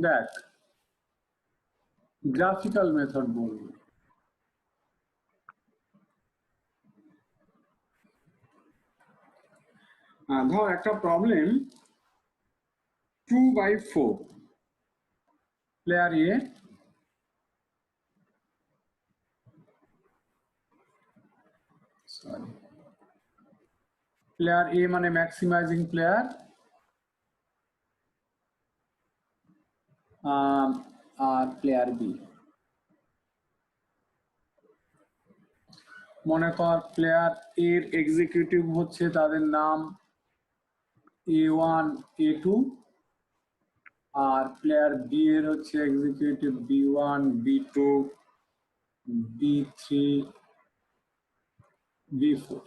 দেখ graphical method বলবো। ধর একটা প্রবলেম 2/4 প্লেয়ার এ প্লেয়ার এ মানে ম্যাক্সিমাইজিং প্লেয়ার, আর প্লেয়ার বি। মনে কর প্লেয়ার এর এক্সিকিউটিভ হচ্ছে তাদের নাম A1 A2 আর প্লেয়ার বি এর হচ্ছে executive B1 B2 B3 B4।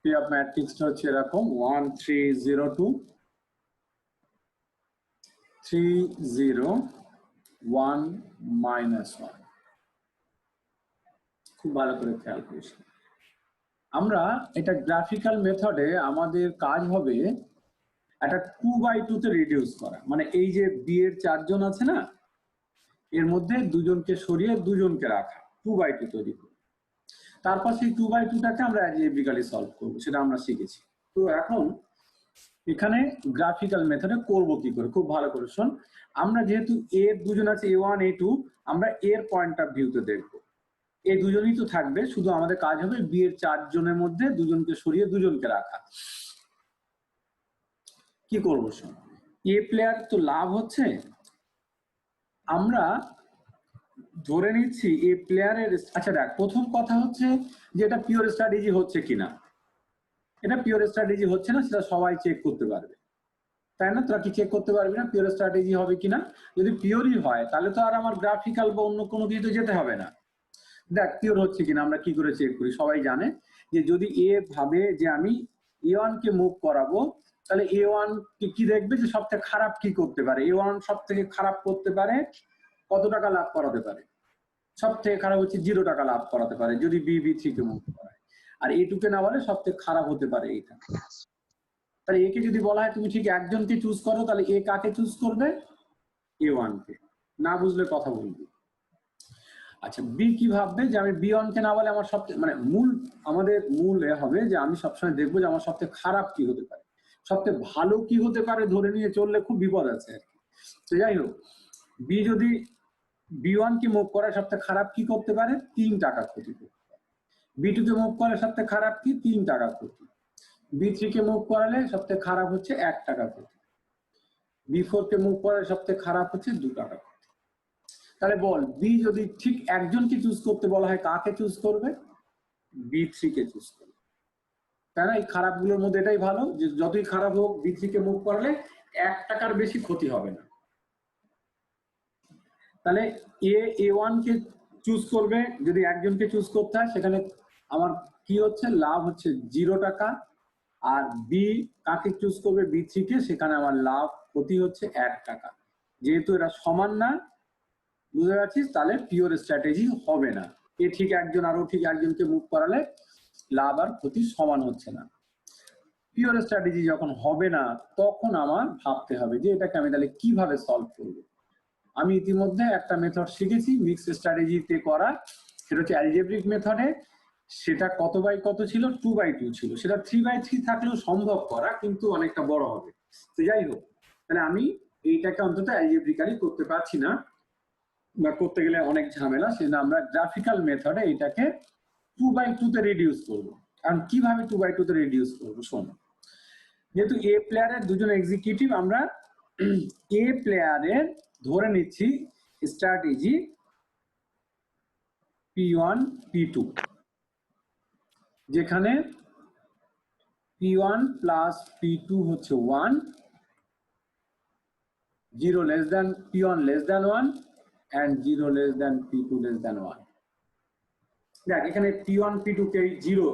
P of ম্যাট্রিক্সটা হচ্ছে এরকম 1 3 0 2 3 0 1 -1। খুব ভালো করে খেয়াল করিস। আমরা এটা গ্রাফিক্যাল মেথডে আমাদের কাজ হবে একটা 2/2 তে রিডিউস করা, মানে এই যে বি এর 4 জন আছে না, এর মধ্যে দুজনকে সরিয়ে দুজনকে রাখা 2/2 তৈরি করব। তারপর সেই 2/2টাকে আমরা অ্যালজেব্রিক্যালি সলভ করব, সেটা আমরা শিখেছি। তো এখন এখানে গ্রাফিক্যাল মেথডে করব কি করে, খুব ভালো করে শোন। আমরা যেহেতু এর দুজন আছে A1 A2, আমরা এর পয়েন্ট অফ ভিউতে দেখব। এই দুজনই তো থাকবে, শুধু আমাদের কাজ হবে বি এর 4 জনের মধ্যে দুজনকে সরিয়ে দুজনকে রাখা। কি করবো শোন, এ প্লেয়ার তো লাভ হচ্ছে, আমরা ধরে নিচ্ছি এ প্লেয়ারের। আচ্ছা দেখ, প্রথম কথা হচ্ছে যে এটা পিওর স্ট্র্যাটেজি হচ্ছে কিনা। এটা পিওর স্ট্র্যাটেজি হচ্ছে না সেটা সবাই চেক করতে পারবে, তাই না? তোরা কি চেক করতে পারবি না পিওর স্ট্র্যাটেজি হবে কিনা? যদি পিওরই হয় তাহলে তো আর আমার গ্রাফিক্যাল বা অন্য কোনো কিছু যেতে হবে না। দেখ পিওর হচ্ছে কিনা আমরা কি করে চেক করি, সবাই জানে যে যদি এ ভাবে যে আমি A1 কে মুভ করাবো, তাহলে A1 কি দেখবে যে সব থেকে খারাপ কি করতে পারে। A1 সব থেকে খারাপ করতে পারে কত টাকা লাভ করাতে পারে, সব থেকে খারাপ হচ্ছে 0 টাকা লাভ করাতে পারে যদি B3 কে মুভ করায়। আর A2 কে না বলে সব থেকে খারাপ হতে পারে এইটা। তাহলে একে যদি বলা হয় তুমি ঠিক একজনকে চুজ করো, তাহলে এ কাকে চুজ করবে? A1 কে। না বুঝলে কথা বলবি। আচ্ছা বি কি ভাববে যে আমি B1 কে না বলে আমার সবচেয়ে মানে আমাদের মূল হবে যে আমি সবসময় দেখবো যে আমার সবচেয়ে খারাপ কি হতে পারে, সবচেয়ে ভালো কি হতে পারে ধরে নিয়ে চললে খুব বিপদ আছে আর কি। তো যাই হোক, বি যদি B1 কে মুভ করে সবচেয়ে খারাপ কি করতে পারে? 3 টাকা ক্ষতি করতে পারে। B2 কে মুভ করে সবচেয়ে খারাপ কি? 3 টাকা ক্ষতি। B3 কে মুভ করালে সবচেয়ে খারাপ হচ্ছে 1 টাকা ক্ষতি। B4 কে মুভ করালে সবচেয়ে খারাপ হচ্ছে 2 টাকা ক্ষতি। তাহলে বল বি যদি ঠিক একজনকে চুজ করতে বলা হয় কাকে চুজ করবে? B3 কে চুজ করবে, তাই না? এই খারাপগুলোর মধ্যে এটাই ভালো যে যতই খারাপ হোক B3 কে মুভ করলে 1 টাকার বেশি ক্ষতি হবে না। তাহলে A1 কে চুজ করবে, যদি একজনকে চুজ করতে হয় সেখানে আমার কি হচ্ছে লাভ হচ্ছে 0 টাকা। আর বি কাকে চুজ করবে? B3 কে, সেখানে আমার লাভ ক্ষতি হচ্ছে 1 টাকা। যেহেতু এরা সমান না, বুঝতে পারছিস, তাহলে পিওর স্ট্র্যাটেজি হবে না। এ ঠিক একজন আরো ঠিক একজনকে মুভ করালে লাভ আর ক্ষতি সমান হচ্ছে না। পিওর স্ট্র্যাটেজি যখন হবে না তখন আমার ভাবতে হবে যে এটাকে আমি তাহলে কিভাবে সলভ করবো। আমি ইতিমধ্যে একটা মেথড শিখেছি মিক্সড স্ট্র্যাটেজিতে করা, সেটা হচ্ছে অ্যালজেব্রিক মেথডে। সেটা কত বাই কত ছিল? 2/2 ছিল। সেটা 3/3 থাকলেও সম্ভব করা, কিন্তু অনেকটা বড় হবে। তো যাই হোক, তাহলে আমি এইটাকে অন্তত অ্যালজেব্রিক্যালি করতে পারছি না বা করতে গেলে অনেক ঝামেলা, সেজন্য আমরা গ্রাফিক্যাল মেথডে এটাকে 2/2 তে রিডিউস করবো। কারণ কিভাবে 2/2 তে রিডিউস করবো শোনো, যেহেতু এ প্লেয়ারের দুজন এক্সিকিউটিভ, আমরা এ প্লেয়ারের ধরে নিচ্ছি স্ট্র্যাটেজি P1 P2, যেখানে P1 প্লাস P2 হচ্ছে 1, 0 less than P1 less than 1 and 0 less than P2 less than 1। দেখ এখানে P1 P2 কে 0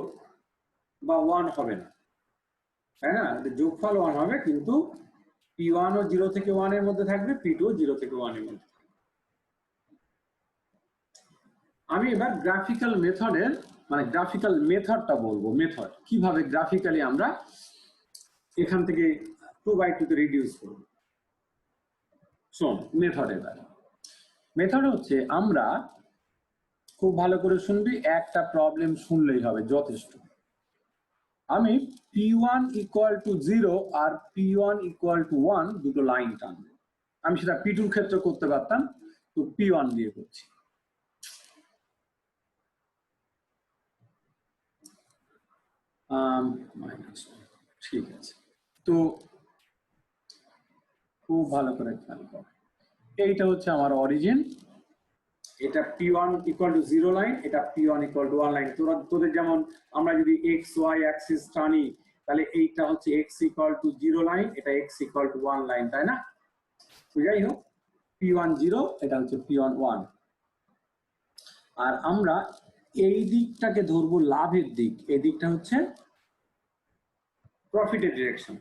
বা 1 হবে না, তাই না? যোগফল 1 হবে, কিন্তু P1 ও 0 থেকে 1 এর মধ্যে থাকবে, P2 ও 0 থেকে 1 এর মধ্যে। আমি এবার গ্রাফিক্যাল মেথডের মানে গ্রাফিক্যাল মেথডটা বলবো, মেথড কিভাবে গ্রাফিক্যালি আমরা এখান থেকে 2/2 তে রিডিউস করব। শোন মেথড, এবার মেথড হচ্ছে আমরা খুব ভালো করে শুনবি, একটা প্রবলেম শুনলেই হবে যথেষ্ট। আমি p1 ইকুয়াল টু 0 আর p1 ইকুয়াল টু 1 দুটো লাইন টানবো। আমি সেটা p2 এর ক্ষেত্রে করতে পারতাম, তো p1 দিয়ে করছি। ঠিক আছে, তো খুব ভালো করে খেয়াল কর, এইটা হচ্ছে আমার অরিজিন, এটা p1 ইকুয়াল টু 0 লাইন, এটা p1 ইকুয়াল টু 1 লাইন। তোদের যেমন আমরা যদি x y অ্যাক্সিস টানি, তাহলে এইটা হচ্ছে x ইকুয়াল টু 0 লাইন, এটা x ইকুয়াল টু 1 লাইন, তাই না? তো যাই হোক, p1 0, এটা হচ্ছে p1 1। আর আমরা এই দিকটাকে ধরবো লাভের দিক, এই দিকটা হচ্ছে প্রফিটের ডিরেকশন।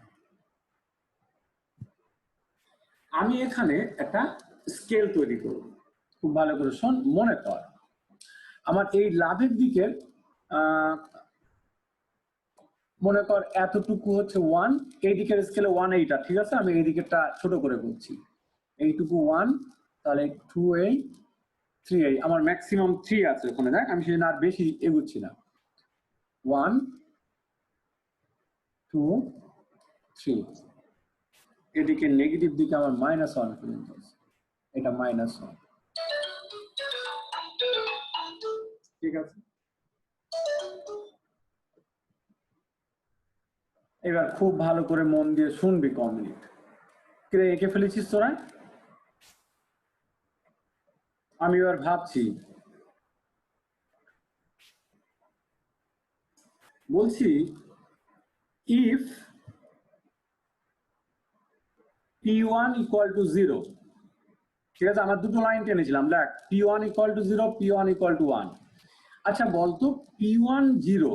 আমি এখানে একটা স্কেল তৈরি করব, খুব ভালো করে শোন, মনে কর আমার এই লাভের দিকের মনে কর এতটুকু হচ্ছে 1, এই দিকের স্কেলে 1 এইটা, ঠিক আছে? আমি এই দিকেরটা ছোট করে করছি, এইটুকু 1, তাহলে 2a 3a, আমার ম্যাক্সিমাম 3 আছে ওখানে, দেখ আমি সেজন্য আর বেশি এগুচ্ছি না। 1 2 3, এদিকে নেগেটিভ দিকে আমার -1 পর্যন্ত আছে, এটা -1, ঠিক আছে? এবার খুব ভালো করে মন দিয়ে শুনবি কমপ্লিট। কে এঁকে ফেলেছিস তোরা? আমি এবার ভাবছি, বলছি if p1 ইকুয়াল টু 0, ঠিক আছে? আমার দুটো লাইন টেনেছিলাম, দেখ p1 equal to 0, p1 equal to 1। আচ্ছা বলতো p1 0,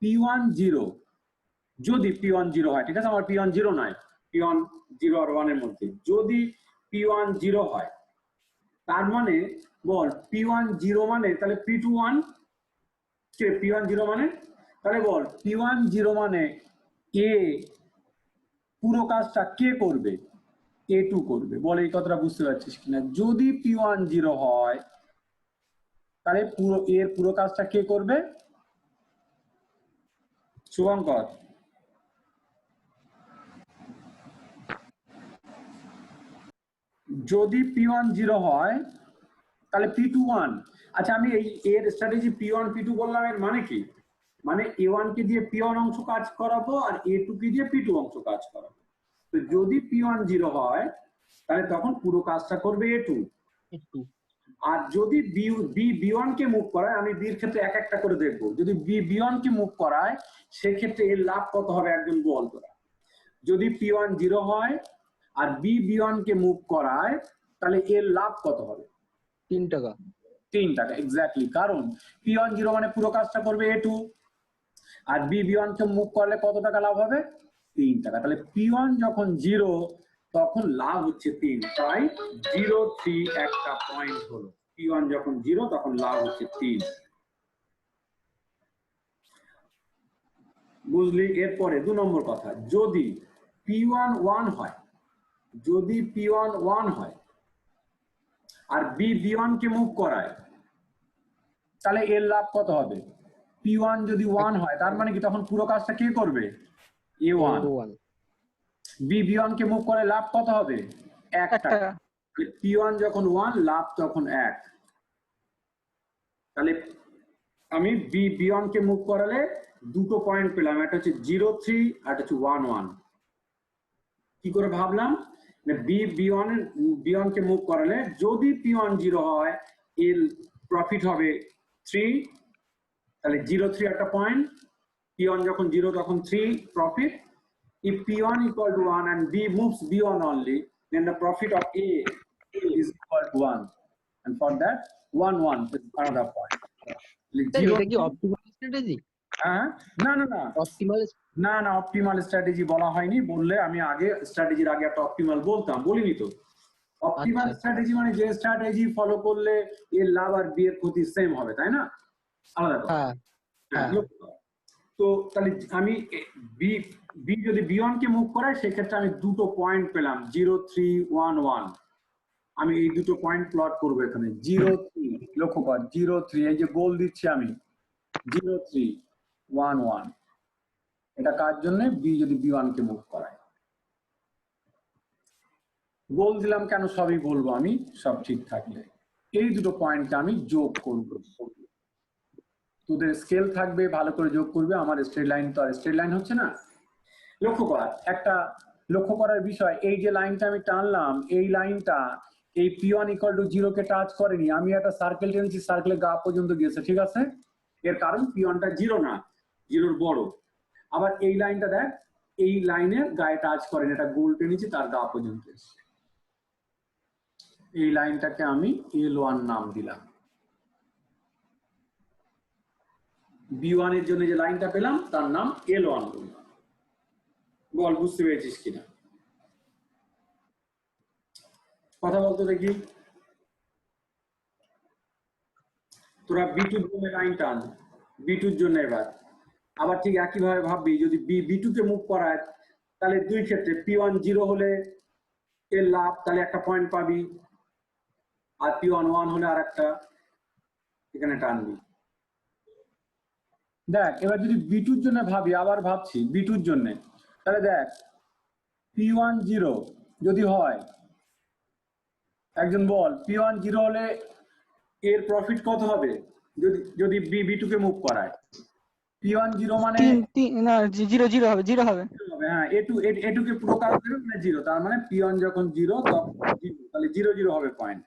p1 0 যদি p1 0 হয়, ঠিক আছে? আমার p1 0 নয়, p1 0 আর 1 এর মধ্যে যদি p1 0 হয়, তার মানে বল p1 0 মানে তাহলে p2 1, কে p1 0 মানে তাহলে বল p1 0 মানে a পুরো কাজটা কে করবে? a2 করবে। বল এই কথাটা বুঝতে পারছিস কিনা? যদি p1 0 হয় তাহলে পুরো এর পুরো কাজটা কে করবে? শুভঙ্কর, যদি p1 0 হয় তাহলে p2 1। আচ্ছা আমি এই এর স্ট্র্যাটেজি p1 p2 বললাম, এর মানে কি? মানে a1 কে দিয়ে p1 অংশ কাজ করাবো আর a2 কে দিয়ে p2 অংশ কাজ করাবো। তো যদি p1 0 হয় তাহলে তখন পুরো কাজটা করবে a2, আর যদি b1 কে মুভ করায়, আমি b এর ক্ষেত্রে এক একটা করে দেখবো, যদি b1 কে মুভ করায় সেক্ষেত্রে এর লাভ কত হবে একজন বল তোরা। যদি p1 0 হয় আর b1 কে মুভ করায় তাহলে এর লাভ কত হবে? 3 টাকা। 3 টাকা, এক্স্যাক্টলি। কারণ p1 0 মানে পুরো কাজটা করবে a2, আর b1 কে মুভ করলে কত টাকা লাভ হবে? 3 টাকা। তাহলে p1 যখন 0 তখন লাভ হচ্ছে 3, তাই 0.3 একটা পয়েন্ট হলো। p1 যখন 0 তখন লাভ হচ্ছে 3। বুঝলি? এরপরে 2 নম্বর কথা, যদি p1 1 হয়, যদি p1 1 হয় আর b1 কে মুভ করায় তাহলে এর লাভ কত হবে? p1 যদি 1 হয় তার মানে কি তখন পুরো কাজটা কে করবে? a1। b1 কে মুভ করে লাভ কত হবে? 1 টাকা। p1 যখন 1 লাভ তখন 1। তাহলে আমি b1 কে মুভ করালে দুটো পয়েন্ট পেলাম, একটা হচ্ছে 0.3 আর একটা হচ্ছে 1.1। কি করে ভাবলাম? b1 কে মুভ করালে যদি p1 0 হয় এর প্রফিট হবে 3, তাহলে 0.3 একটা পয়েন্ট, p1 যখন 0 তখন 3 profit. If p1 equal to 1 and b moves b1 only, then the profit of a is equal to 1, and for that 1 is another point. এটা কি অপটিমাল স্ট্র্যাটেজি? হ্যাঁ, না না না, না না, অপটিমাল স্ট্র্যাটেজি বলা হয়নি। বললে আমি আগে স্ট্র্যাটেজির আগে একটা অপটিমাল বলতাম, বলিনি তো। অপটিমাল স্ট্র্যাটেজি মানে যে স্ট্র্যাটেজি ফলো করলে এর লাভ আর বি এর ক্ষতি সেম হবে, তাই না? আলাদা কথা। হ্যাঁ, তো তাহলে আমি বি যদি b1 কে মুভ করাই সেক্ষেত্রে আমি দুটো পয়েন্ট পেলাম, 0.311। আমি এই দুটো পয়েন্ট প্লট করবো এখানে 0 3 লক্ষ্য কর 0 3 এই যে গোল দিচ্ছি আমি 0 3 1 1 এটা কার জন্য বি যদি B1 কে মুভ করায় গোল দিলাম কেন সবই বলবো আমি সব ঠিক থাকলে এই দুটো পয়েন্টকে আমি যোগ করব তোদের স্কেল থাকবে ভালো করে যোগ করবে আমার স্ট্রেট লাইন তো আর স্ট্রেট লাইন হচ্ছে না লক্ষ্য কর একটা লক্ষ্য করার বিষয় এই যে লাইনটা আমি টানলাম এই লাইনটা এই P1 = 0 কে টাচ করেনি আমি একটা সার্কেল টেনেছি সার্কেলের গা পর্যন্ত গিয়েছে ঠিক আছে এর কারণ P1 টা 0 না 0 বড় আবার এই লাইনটা দেখ এই লাইনের গায়ে টাচ করেনি এটা গোল টেনেছি তার গা পর্যন্ত এসেছে এই লাইনটাকে আমি L1 নাম দিলাম B1 এর জন্য যে লাইনটা পেলাম তার নাম L1 বললাম বল বুঝতে পেরেছিস কিনা কথা বলতে দেখি তোরা B2 এর জন্য লাইন টান B2 এর জন্য এবার আবার ঠিক একই ভাবে ভাববি যদি B2 কে মুভ করায় তাহলে দুই ক্ষেত্রে P1 0 হলে এর লাভ তাহলে একটা পয়েন্ট পাবি আর P1 1 হলে আরেকটা এখানে টানবি দেখ এবার যদি B2 এর জন্য ভাবি আবার ভাবছি B2 এর জন্য তাহলে দেখ P1 0 যদি হয় একজন বল P1 0 হলে এর প্রফিট কত হবে যদি যদি B2 কে মুভ করায় P1 0 মানে 3 না 0 হবে 0 হবে হ্যাঁ A2 কে পুরো কাজ দেবে মানে 0 তার মানে P1 যখন 0 তখন 0 তাহলে 0 0 হবে পয়েন্ট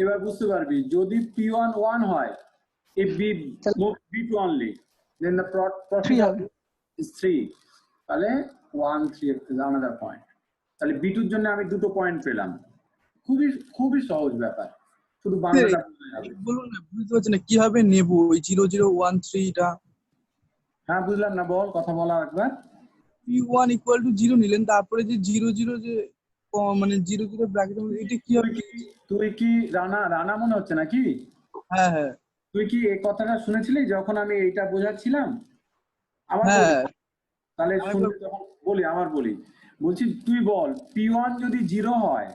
এবার বুঝতে পারবি যদি P1 1 হয় if B2 only then the profit 3 হবে is 3 তাহলে 1 3 is another point তাহলে B2 এর জন্য আমি দুটো পয়েন্ট পেলাম খুবই খুবই সহজ ব্যাপার শুধু বাংলাটা বলুন না বুঝতে পারছি না কিভাবে নেব ওই 0013 টা হ্যাঁ বুঝলাম না বল কথা বলা একবার P1 = 0 নিলেন তারপরে যে 00 যে মানে 00 ব্র্যাকেটের মধ্যে এটা কি হবে তুই কি রানা মনে হচ্ছে নাকি হ্যাঁ হ্যাঁ তুই কি এই কথাটা শুনেছিলি যখন আমি এইটা বোঝাচ্ছিলাম আমার হ্যাঁ তাহলে শুনতে যখন বলি আমার বলছি তুই বল P1 যদি 0 হয়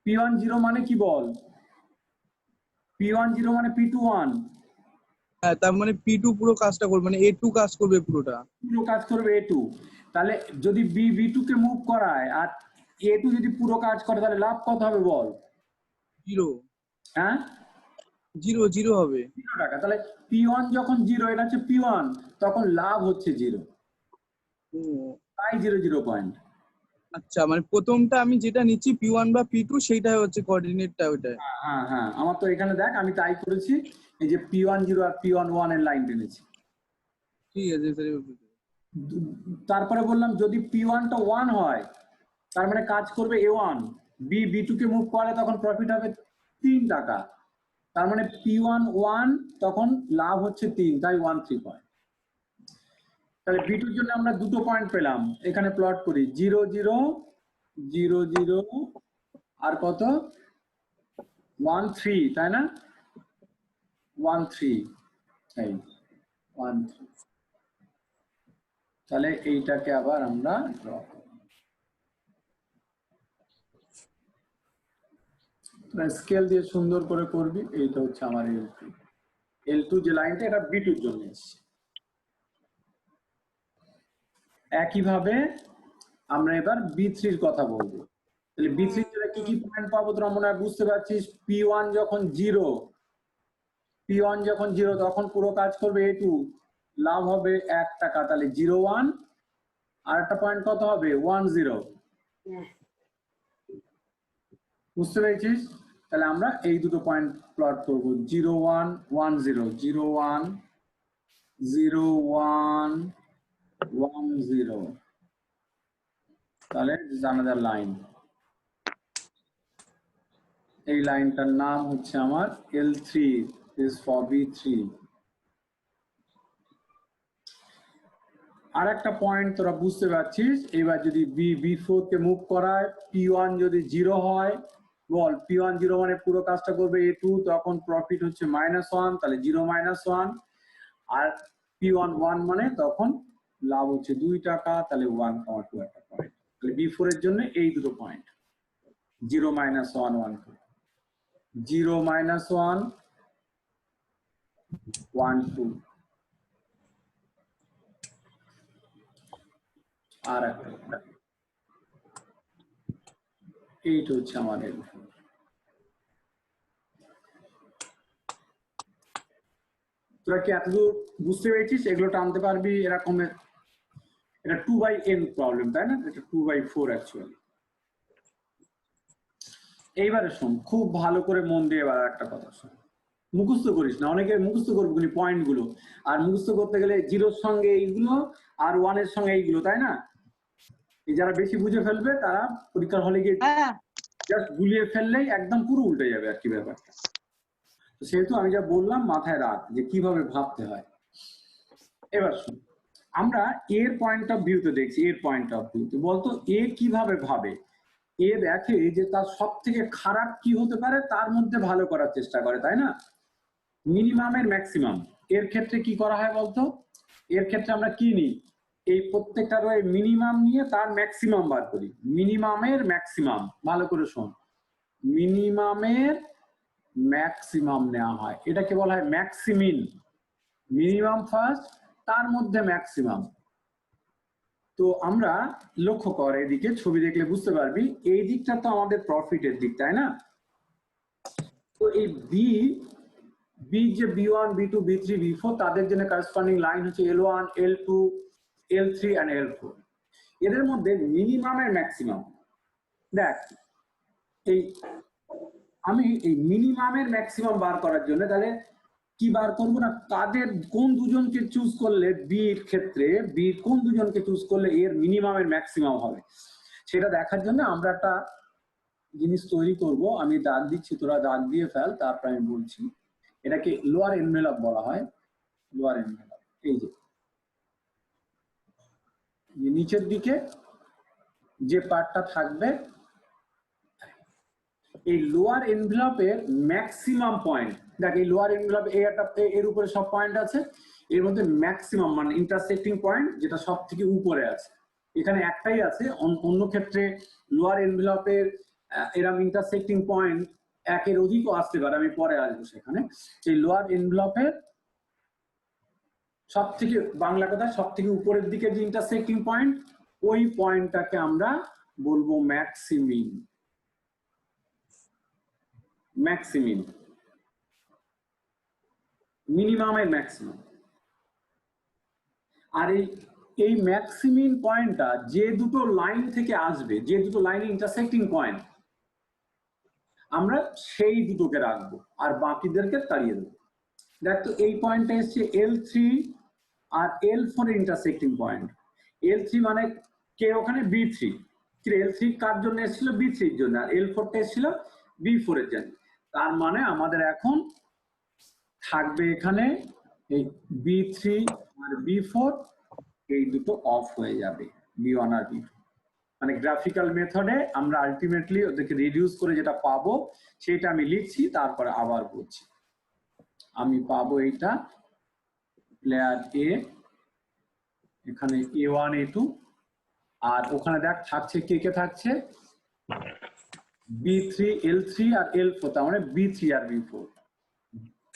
P1 0 মানে কি বল P1 0 মানে P2 1 হ্যাঁ তার মানে P2 পুরো কাজটা করবে মানে A2 কাজ করবে পুরোটা পুরো কাজ করবে A2 তাহলে যদি B2 কে মুভ করায় আর A2 যদি পুরো কাজ করে তাহলে লাভ কত হবে বল 0 হ্যাঁ 0 হবে 0 টাকা তাহলে P1 যখন 0 এটা হচ্ছে P1 তখন লাভ হচ্ছে 0 তাই 0 পয়েন্ট আচ্ছা মানে প্রথমটা আমি যেটা নিচ্ছি P1 বা P2 সেইটাই হচ্ছে কোঅর্ডিনেটটা ওইটা হ্যাঁ হ্যাঁ আমার তো এখানে দেখ আমি তাই করেছি এই যে P1 0 আর P1 1 এর লাইন টেনেছি ঠিক আছে স্যার তারপরে বললাম যদি P1 টা 1 হয় তার মানে কাজ করবে A1 B2 কে মুভ করে তখন প্রফিট হবে 3 টাকা তার মানে P1 1 তখন লাভ হচ্ছে 3 তাই 13 পয়েন্ট তাহলে B2 এর জন্য আমরা দুটো পয়েন্ট পেলাম এখানে প্লট করি 0 0 0 0 আর কত 1 3 তাই না 1 3 এই 1 3 তাহলে এইটাকে আবার আমরা ড্র করব স্কেল দিয়ে সুন্দর করে করবি এইটা হচ্ছে আমার L2 যে লাইনটা এটা B2 এর জন্য এসেছে একইভাবে আমরা এবার B3 এর কথা বলবো তাহলে B3 এর জন্য কি কি পয়েন্ট পাবো তোরা মনে হয় বুঝতে পারছিস P1 যখন 0 তখন পুরো কাজ করবে A2 লাভ হবে 1 টাকা তাহলে 0 1 আর একটা পয়েন্ট কত হবে 1 0 বুঝতে পেরেছিস তাহলে আমরা এই দুটো পয়েন্ট প্লট করব 0 1 1 0 0 1 0 1 1 0 তাহলে another লাইন এই লাইনটার নাম হচ্ছে আমার L3 is for B3 আর একটা পয়েন্ট তোরা বুঝতে পারছিস এবার যদি B4 কে মুভ করায় P1 যদি 0 হয় বল P1 0 মানে পুরো কাজটা করবে A2 তখন প্রফিট হচ্ছে -1 তাহলে 0 -1 আর P1 1 মানে তখন লাভ হচ্ছে 2 টাকা তাহলে 1,2 একটা পয়েন্ট তাহলে B4 এর জন্য এই দুটো পয়েন্ট 0 -1 1 2 0 -1 1 2 আর একটা এইটা হচ্ছে আমাদের তোরা কি এতদূর বুঝতে পেরেছিস? এগুলো টানতে পারবি এরকম? এটা 2/n প্রবলেম, তাই না? এটা 2/4 অ্যাকচুয়ালি। এইবারে শোন, খুব ভালো করে মন দিয়ে এবার একটা কথা শোন, মুখস্থ করিস না, অনেকে মুখস্থ করবি পয়েন্ট গুলো, আর মুখস্থ করতে গেলে 0-র সঙ্গে এইগুলো আর 1-এর সঙ্গে এইগুলো, তাই না? এই যারা বেশি বুঝে ফেলবে তারা পরীক্ষার হলে গিয়ে জাস্ট গুলিয়ে ফেললেই একদম পুরো উল্টে যাবে আর কি ব্যাপারটা। তো সেহেতু আমি যা বললাম মাথায় রাখ যে কিভাবে ভাবতে হয়। এবার শুন, আমরা এর পয়েন্ট অফ ভিউতে দেখছি, এর পয়েন্ট অফ ভিউতে বলতো এ কিভাবে ভাবে। এ দেখে যে তার সব থেকে খারাপ কি হতে পারে তার মধ্যে ভালো করার চেষ্টা করে, তাই না? মিনিমামের ম্যাক্সিমাম এর ক্ষেত্রে কি করা হয় বলতো? এর ক্ষেত্রে আমরা কি নিই? এই প্রত্যেকটা রয়ে মিনিমাম নিয়ে তার ম্যাক্সিমাম বার করি। মিনিমামের ম্যাক্সিমাম, ভালো করে শোন, মিনিমামের ম্যাক্সিমাম নেওয়া হয়, এটাকে বলা হয় ম্যাক্সিমিন। মিনিমাম ফার্স্ট, তার মধ্যে ম্যাক্সিমাম। তো আমরা লক্ষ্য কর, এদিকে ছবি দেখলে বুঝতে পারবি এই দিকটা তো আমাদের প্রফিটের দিক, তাই না? তো এই বি যে B1 B2 B3 B4 তাদের জন্য করসপন্ডিং লাইন হচ্ছে L1 L2 L3 and L4। এদের মধ্যে মিনিমামের ম্যাক্সিমাম দেখ, আমি এই মিনিমামের ম্যাক্সিমাম বার করার জন্য তাহলে কি বার করবো না, কাদের কোন দুজনকে চুজ করলে বির ক্ষেত্রে কোন দুজনকে চুজ করলে এর মিনিমামের ম্যাক্সিমাম হবে সেটা দেখার জন্য আমরা একটা জিনিস তৈরি করব। আমি দাগ দিচ্ছি, তোরা দাগ দিয়ে ফেল, তারপর আমি বলছি। এটাকে লোয়ার এনভেলপ বলা হয়। লোয়ার এনভেলপ এই যে নিচের দিকে যে পার্টটা থাকবে, এই লোয়ার এনভেলপের ম্যাক্সিমাম পয়েন্ট দেখ। এই লোয়ার এনভেলপ এর উপরে সব পয়েন্ট আছে, এর মধ্যে ম্যাক্সিমাম মানে ইন্টারসেক্টিং পয়েন্ট যেটা সব থেকে উপরে আছে, এখানে একটাই আছে। অন্য ক্ষেত্রে লোয়ার এনভেলপের এরকম ইন্টারসেক্টিং পয়েন্ট একের অধিকও আসতে পারে, আমি পরে আসবো সেখানে। এই লোয়ার এনভেলপের সব থেকে, বাংলা কথা, সব থেকে উপরের দিকে যে ইন্টারসেক্টিং পয়েন্ট, ওই পয়েন্টটাকে আমরা বলবো ম্যাক্সিমিন। ম্যাক্সিমিন, মিনিমামের ম্যাক্সিমাম। আর এই ম্যাক্সিমিন পয়েন্টটা যে দুটো লাইন থেকে আসবে, যে দুটো লাইনে ইন্টারসেক্টিং পয়েন্ট, আমরা সেই দুটোকে রাখবো আর বাকিদেরকে তাড়িয়ে দেবো। দেখ তো এই পয়েন্টটা এসছে L3 আর L4 এর ইন্টারসেক্টিং পয়েন্ট। L3 মানে কে ওখানে B3, L3 কার জন্য এসেছিল? B3 এর জন্য, আর L4 টা এসেছিল B4 এর জন্য। তার মানে আমাদের এখন থাকবে এখানে এই B3 আর B4, এই দুটো অফ হয়ে যাবে, B1 আর B2। মানে গ্রাফিক্যাল মেথডে আমরা আলটিমেটলি ওদেরকে রিডিউস করে যেটা পাবো সেটা আমি লিখছি, তারপরে আবার বলছি। আমি পাবো এইটা প্লেয়ার A, এখানে A1 A2, আর ওখানে দেখ থাকছে কে কে থাকছে, B3 L3 আর L4, তার মানে B3 আর B4।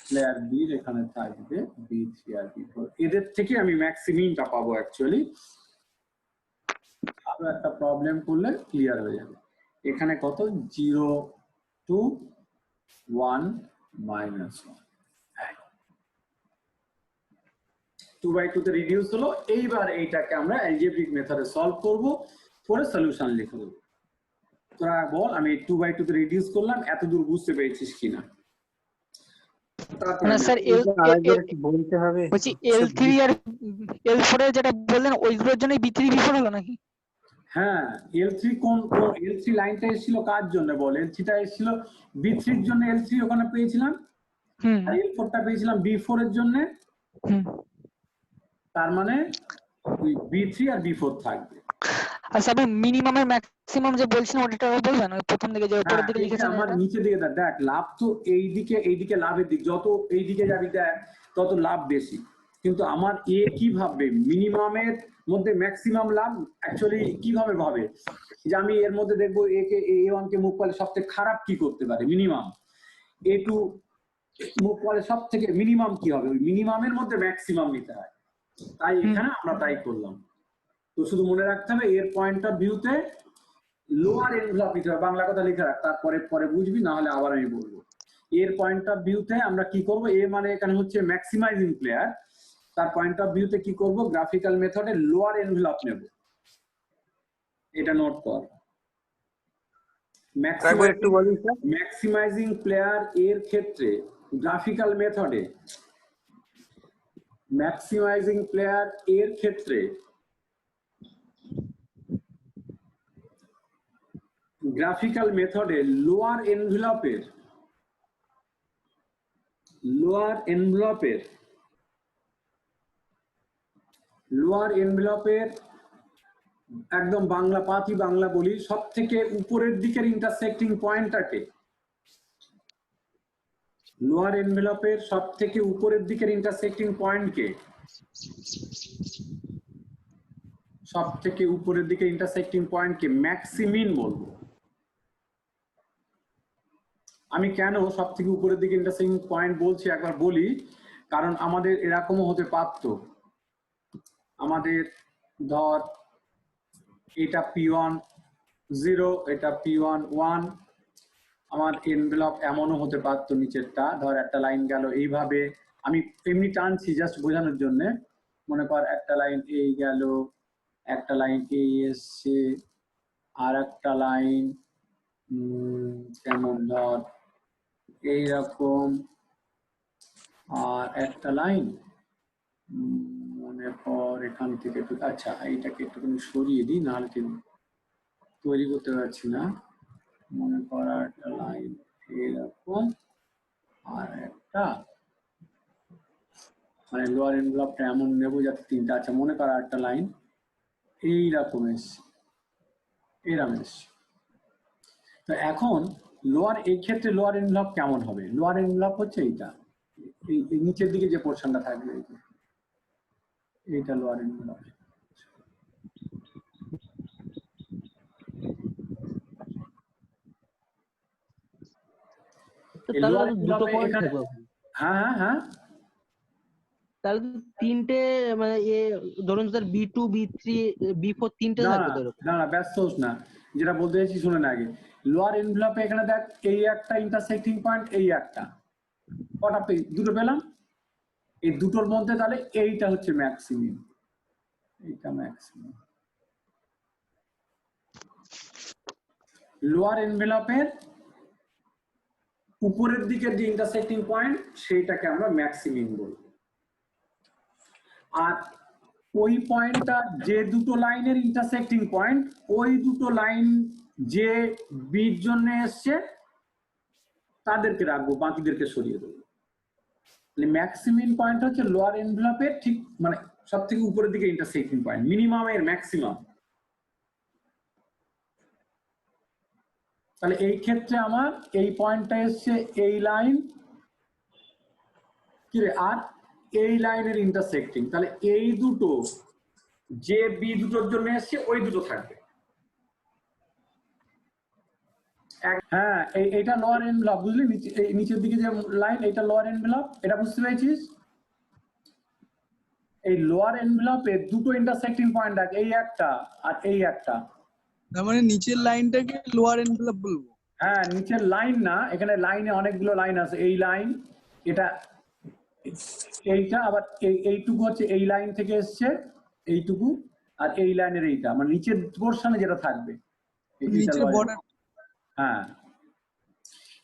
প্লেয়ার B এখানে থাকবে B3 আর B4, এদের থেকে আমি ম্যাক্সিমিনটা পাবো অ্যাকচুয়ালি। আরো একটা প্রবলেম করলে ক্লিয়ার হয়ে যাবে। এখানে কত? 0 2 1 -1, 2/2 তে রিডিউস হলো। এইবার এইটাকে আমরা অ্যালজেব্রিক মেথডে সলভ করব, পরে সলিউশন লিখে দেবো। তোরা বল, আমি 2/2 তে রিডিউস করলাম, এত দূর বুঝতে পেরেছিস কিনা? না স্যার, বলতে হবে। বলছি L3 আর L4 এর যেটা বললেন ওইগুলোর জন্য B3 B4 হলো নাকি? হ্যাঁ, L3 কোন L3 লাইনটা এসেছিল কার জন্য বল? L3 টা এসেছিল B3 এর জন্য, L3 ওখানে পেয়েছিলাম, আর L4 টা পেয়েছিলাম B4 এর জন্য। তার মানে B3 আর B4 থাকবে। আচ্ছা, আপনি মিনিমামের ম্যাক্সিমাম যে বলছিলেন ওটা বলবেন? ওই প্রথম দিকে যে উপরের দিকে লিখেছেন, আমার নিচে দিকে দেখ, লাভ তো এইদিকে লাভের দিক, যত এইদিকে যাবি দেখ তত লাভ বেশি। কিন্তু আমার এ কি ভাববে মিনিমামের মধ্যে ম্যাক্সিমাম লাভ অ্যাকচুয়ালি কিভাবে ভাবে যে আমি এর মধ্যে দেখবো এ কে A1 কে মুভ করলে সবথেকে খারাপ কি করতে পারে মিনিমাম, A2 মুভ করলে সব থেকে মিনিমাম কি হবে, ওই মিনিমামের মধ্যে ম্যাক্সিমাম নিতে হয়। তাই এখানে আমরা তাই করলাম। তো শুধু মনে রাখতে হবে এর পয়েন্ট অফ ভিউতে লোয়ার এনভেলপ নিতে হবে, বাংলা কথা লিখে রাখ, তারপরে পরে বুঝবি, না হলে আবার আমি বলবো। এর পয়েন্ট অফ ভিউতে আমরা কি করব, এ মানে এখানে হচ্ছে ম্যাক্সিমাইজিং প্লেয়ার, তার পয়েন্ট অফ ভিউতে কি করব, গ্রাফিক্যাল মেথডে লোয়ার এনভেলপ নেব। এটা নোট কর। একবার একটু বলুন স্যার। ম্যাক্সিমাইজিং প্লেয়ার এর ক্ষেত্রে গ্রাফিক্যাল মেথডে ম্যাক্সিমাইজিং প্লেয়ার এর ক্ষেত্রে গ্রাফিক্যাল মেথডে লোয়ার এনভেলপের একদম বাংলা পাতি বাংলা বলি, সব থেকে উপরের দিকের ইন্টারসেক্টিং পয়েন্টটাকে, লোয়ার এনভেলপের সব থেকে উপরের দিকের ইন্টারসেক্টিং পয়েন্টকে, সব থেকে উপরের দিকে ইন্টারসেক্টিং পয়েন্টকে ম্যাক্সিমিন বলবো। আমি কেন সব থেকে উপরের দিকে ইন্টারসেক্টিং পয়েন্ট বলছি একবার বলি, কারণ আমাদের এরকমও হতে পারত, আমাদের ধর এটা P1 0, এটা P1 1, আমার এনভেলপ এমনও হতে পারতো নিচেরটা, ধর একটা লাইন গেল এইভাবে, আমি এমনি টানছি জাস্ট বোঝানোর জন্য, মনে কর একটা লাইন এই গেল, একটা লাইন এই এসছে, আর একটা লাইন যেমন ধর এইরকম, আর একটা লাইন মনে কর এখান থেকে একটু, আচ্ছা এইটাকে একটুখানি সরিয়ে দিই, নাহলে ঠিক তৈরি করতে পারছি না। মনে কর একটা লাইন এরকম, আর একটা মানে লোয়ার এনভেলপটা এমন নেবো যাতে তিনটা, আচ্ছা মনে কর একটা লাইন এইরকম এসছে, এরকম এসছে। তো এখন লোয়ার, এই ক্ষেত্রে লোয়ার এনভেলপ কেমন হবে, লোয়ার এনভেলপ হচ্ছে এইটা, এই নিচের দিকে যে পোর্শনটা থাকবে এইটা লোয়ার এনভেলপ। তাহলে দুটো পয়েন্ট থাকবে। হ্যাঁ হ্যাঁ হ্যাঁ, তাহলে তো তিনটে মানে ধরুন স্যার B2 B3 B4 তিনটে থাকবে তো এরকম। না না ব্যস্ত হোস না, যেটা বলতে চাইছি শুনে না আগে। লোয়ার এনভেলপে এখানে দেখ এই একটা ইন্টারসেক্টিং পয়েন্ট, এই একটা, কটা দুটো পেলাম, এই দুটোর মধ্যে তাহলে এইটা হচ্ছে ম্যাক্সিমাম, এইটা ম্যাক্সিমাম। লোয়ার এনভেলপের উপরের দিকের যে ইন্টারসেক্টিং পয়েন্ট সেইটাকে আমরা ম্যাক্সিমাম বলবো। আর ওই পয়েন্টটা যে দুটো লাইনের ইন্টারসেক্টিং পয়েন্ট, ওই দুটো লাইন যে বির জন্য এসছে তাদেরকে রাখবো, বাকিদেরকে সরিয়ে দেবো। ম্যাক্সিমাম পয়েন্ট হচ্ছে লোয়ার এনভেলপের ঠিক মানে সব থেকে উপরের দিকে ইন্টারসেক্টিং পয়েন্ট, মিনিমামের ম্যাক্সিমাম। তাহলে এই ক্ষেত্রে আমার এই পয়েন্টটা এসছে এই লাইন কি রে, আর এই লাইনের ইন্টারসেক্টিং, তাহলে এই দুটো যে বি দুটোর জন্য এসছে ওই দুটো থাকবে। হ্যাঁ এইটা লোয়ার এনভেলপ, বুঝলি, নিচের দিকে যে লাইন এটা লোয়ার এনভেলপ, এটা বুঝতে পেরেছিস? এই লোয়ার এনভেলপে দুটো ইন্টারসেক্টিং পয়েন্ট আছে, এই একটা আর এই একটা। তার মানে নিচের লাইনটাকে লোয়ার এনভেলপ বলবো? হ্যাঁ নিচের লাইন না, এখানে লাইনে অনেকগুলো লাইন আছে, এই লাইন, এটা এইটা, আবার এইটুকু হচ্ছে এই লাইন থেকে এসছে এইটুকু, আর এই লাইনের এইটা মানে নিচের পোর্শনে যেটা থাকবে নিচের বর্ডার। হ্যাঁ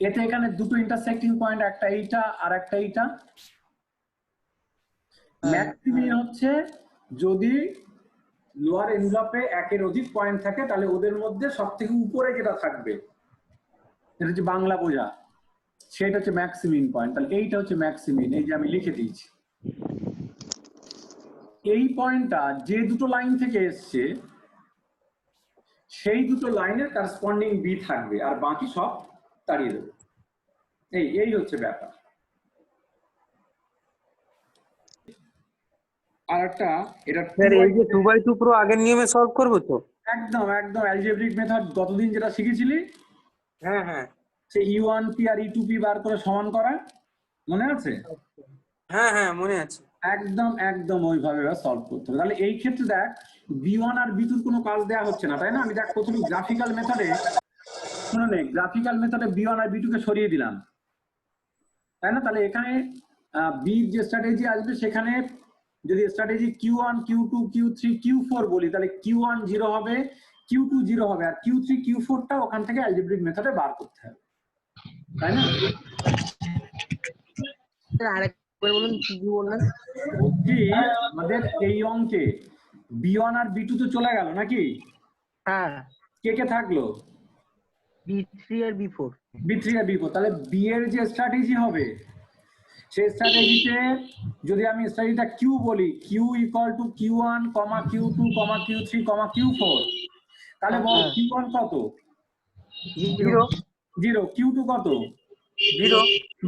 এতে এখানে দুটো ইন্টারসেক্টিং পয়েন্ট, একটা এইটা আর একটা এইটা। ম্যাক্সিমাম হচ্ছে যদি লোয়ার এনভেলপে একের অধিক পয়েন্ট থাকে, তাহলে ওদের মধ্যে সব থেকে উপরে যেটা থাকবে, এটা হচ্ছে বাংলা বোঝা, সেটা হচ্ছে ম্যাক্সিমাম পয়েন্ট। তাহলে এইটা হচ্ছে ম্যাক্সিমাম, এই যে আমি লিখে দিয়েছি। এই পয়েন্টটা যে দুটো লাইন থেকে এসছে সেই দুটো লাইনের করেসপন্ডিং বি থাকবে, আর বাকি সব তাড়িয়ে দেবে। এই হচ্ছে ব্যাপার। আর একটা এটা স্যার এই যে 2/2 পুরো আগের নিয়মে সলভ করবো তো? একদম একদম অ্যালজেব্রিক মেথড গতদিন যেটা শিখেছিলি, হ্যাঁ হ্যাঁ সেই E1P আর E2P বার করে সমান করা, মনে আছে? হ্যাঁ হ্যাঁ মনে আছে। একদম একদম ওইভাবে সলভ করতে হবে। তাহলে এই ক্ষেত্রে দেখ B1 আর B2 কোনো কাজ দেওয়া হচ্ছে না, তাই না? আমি দেখ প্রথমে গ্রাফিক্যাল মেথডে, শুনে নে, গ্রাফিক্যাল মেথডে B1 আর B2 কে সরিয়ে দিলাম, তাই না? তাহলে এখানে বি যে স্ট্র্যাটেজি আসবে সেখানে যদি strategy Q1 Q2 Q3 Q4 বলি, তাহলে Q1 0 হবে, Q2 0 হবে, আর Q3 Q4 টা ওখান থেকে অ্যালজেব্রিক মেথডে বার করতে হবে, তাই না? স্যার আরেকবার বলুন কি কি বললেন? বলছি আমাদের এই অঙ্কে B1 আর B2 তো চলে গেল নাকি? হ্যাঁ, কে কে থাকলো? B3 আর B4। B3 আর B4। তাহলে বি এর যে স্ট্র্যাটেজি হবে সেই স্ট্র্যাটেজিতে যদি আমি স্ট্র্যাটেজিটা Q বলি, Q equal to Q1, Q2, Q3, Q4, তাহলে বল হ্যাঁ। Q1 কত? 0। 0। Q2 কত?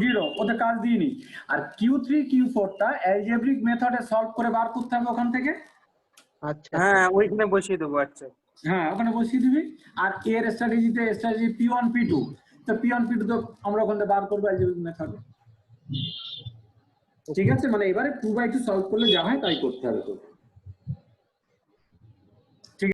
0। ওটা কাজ দিইনি। আর Q3 Q4 টা অ্যালজেব্রিক মেথডে সলভ করে বার করতে হবে ওখান থেকে। আচ্ছা। হ্যাঁ ওইখানে বসিয়ে দেবো। আচ্ছা হ্যাঁ ওখানে বসিয়ে দিবি। আর এর স্ট্র্যাটেজি P1 P2, তো P1 P2 তো আমরা ওখান থেকে বার করবো অ্যালজেব্রিক মেথডে। ঠিক আছে, মানে এবারে 2/2 সলভ করলে যা হয় তাই করতে হবে তো।